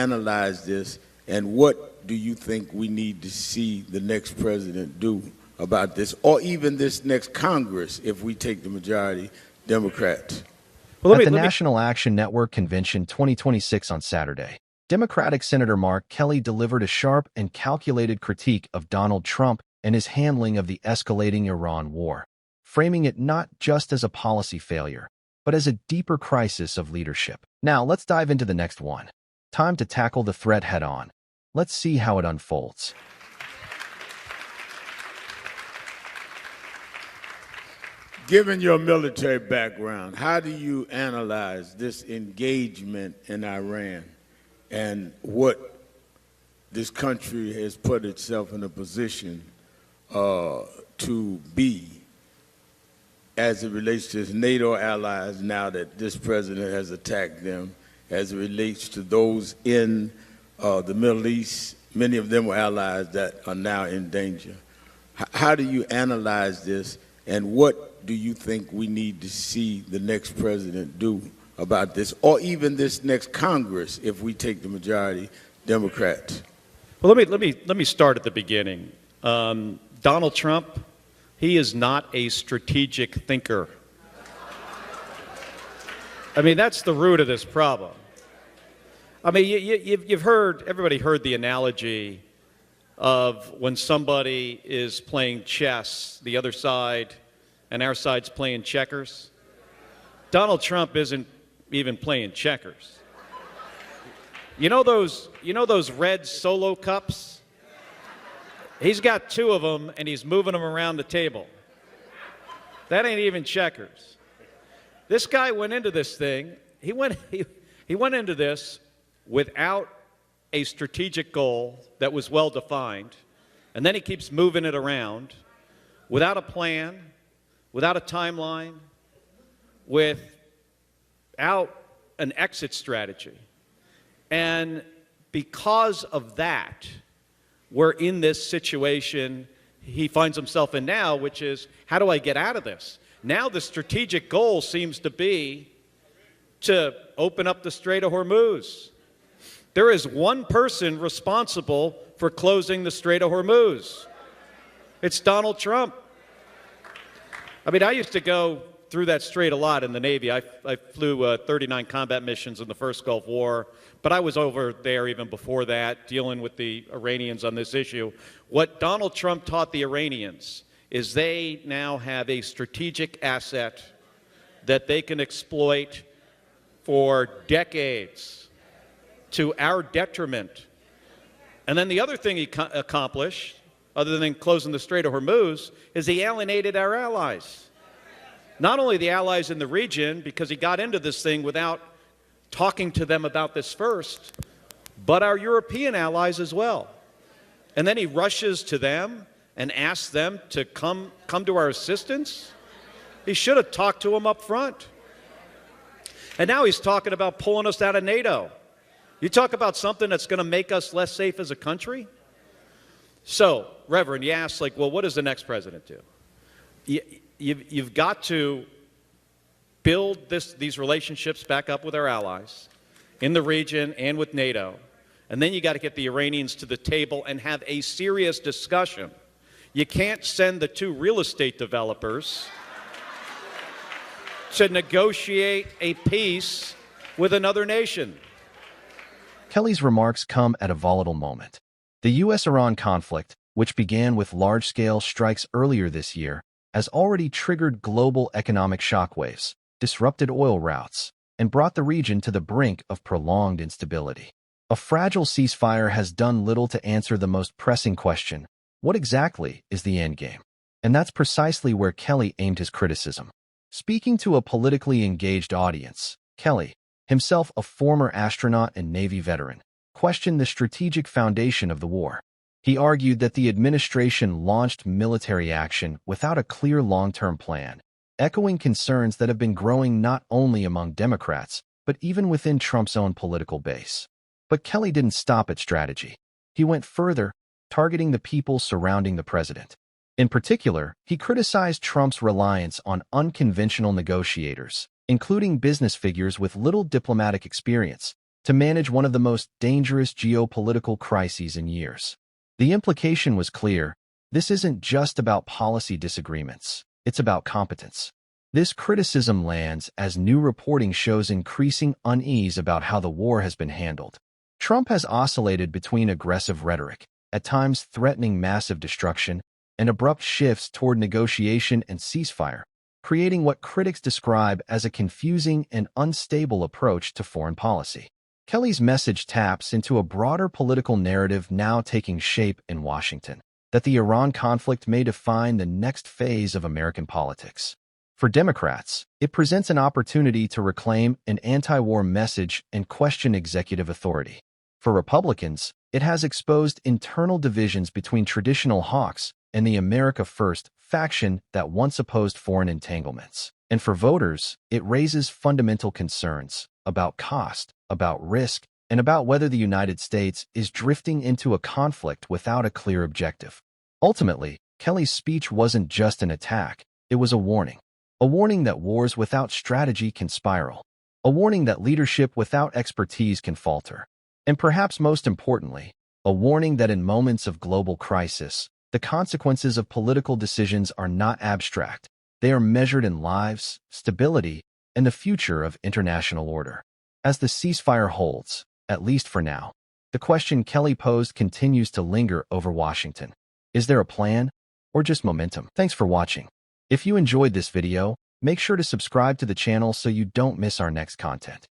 analyze this, and what do you think we need to see the next president do about this, or even this next Congress if we take the majority Democrats? At the National Action Network Convention 2026 on Saturday, Democratic Senator Mark Kelly delivered a sharp and calculated critique of Donald Trump and his handling of the escalating Iran war, framing it not just as a policy failure, but as a deeper crisis of leadership. Now, let's dive into the next one. Time to tackle the threat head-on. Let's see how it unfolds. Given your military background, how do you analyze this engagement in Iran and what this country has put itself in a position to be as it relates to its NATO allies now that this president has attacked them, as it relates to those in the Middle East? Many of them were allies that are now in danger. How do you analyze this, and what do you think we need to see the next president do about this, or even this next Congress if we take the majority Democrats? Well, let me start at the beginning. Donald Trump, he is not a strategic thinker. I mean, that's the root of this problem. I mean, you've heard, everybody heard the analogy of when somebody is playing chess, the other side and our side's playing checkers. Donald Trump isn't even playing checkers. You know those red Solo cups? He's got two of them and he's moving them around the table. That ain't even checkers. This guy went into this thing, he went into this without a strategic goal that was well defined, and then he keeps moving it around without a plan, without a timeline, without an exit strategy. And because of that, we're in this situation he finds himself in now, which is, how do I get out of this? Now the strategic goal seems to be to open up the Strait of Hormuz. There is one person responsible for closing the Strait of Hormuz. It's Donald Trump. I mean, I used to go through that strait a lot in the Navy. I flew 39 combat missions in the first Gulf War, but I was over there even before that, dealing with the Iranians on this issue. What Donald Trump taught the Iranians is they now have a strategic asset that they can exploit for decades to our detriment. And then the other thing he accomplished, other than closing the Strait of Hormuz, is he alienated our allies. Not only the allies in the region, because he got into this thing without talking to them about this first, but our European allies as well. And then he rushes to them and asks them to come to our assistance. He should have talked to them up front. And now he's talking about pulling us out of NATO. You talk about something that's going to make us less safe as a country? So, Reverend, you ask, like, well, what does the next president do? You've got to build these relationships back up with our allies in the region and with NATO. And then you got to get the Iranians to the table and have a serious discussion. You can't send the two real estate developers to negotiate a peace with another nation. Kelly's remarks come at a volatile moment. The U.S.-Iran conflict, which began with large-scale strikes earlier this year, has already triggered global economic shockwaves, disrupted oil routes, and brought the region to the brink of prolonged instability. A fragile ceasefire has done little to answer the most pressing question: what exactly is the endgame? And that's precisely where Kelly aimed his criticism. Speaking to a politically engaged audience, Kelly, himself a former astronaut and Navy veteran, questioned the strategic foundation of the war. He argued that the administration launched military action without a clear long-term plan, echoing concerns that have been growing not only among Democrats, but even within Trump's own political base. But Kelly didn't stop at strategy. He went further, targeting the people surrounding the president. In particular, he criticized Trump's reliance on unconventional negotiators, including business figures with little diplomatic experience, to manage one of the most dangerous geopolitical crises in years. The implication was clear. This isn't just about policy disagreements. It's about competence. This criticism lands as new reporting shows increasing unease about how the war has been handled. Trump has oscillated between aggressive rhetoric, at times threatening massive destruction, and abrupt shifts toward negotiation and ceasefire, creating what critics describe as a confusing and unstable approach to foreign policy. Kelly's message taps into a broader political narrative now taking shape in Washington, that the Iran conflict may define the next phase of American politics. For Democrats, it presents an opportunity to reclaim an anti-war message and question executive authority. For Republicans, it has exposed internal divisions between traditional hawks and the America First faction that once opposed foreign entanglements. And for voters, it raises fundamental concerns about cost, about risk, and about whether the United States is drifting into a conflict without a clear objective. Ultimately, Kelly's speech wasn't just an attack, it was a warning. A warning that wars without strategy can spiral. A warning that leadership without expertise can falter. And perhaps most importantly, a warning that in moments of global crisis, the consequences of political decisions are not abstract. They are measured in lives, stability, and the future of international order. As the ceasefire holds, at least for now, the question Kelly posed continues to linger over Washington. Is there a plan, or just momentum? Thanks for watching. If you enjoyed this video, make sure to subscribe to the channel so you don't miss our next content.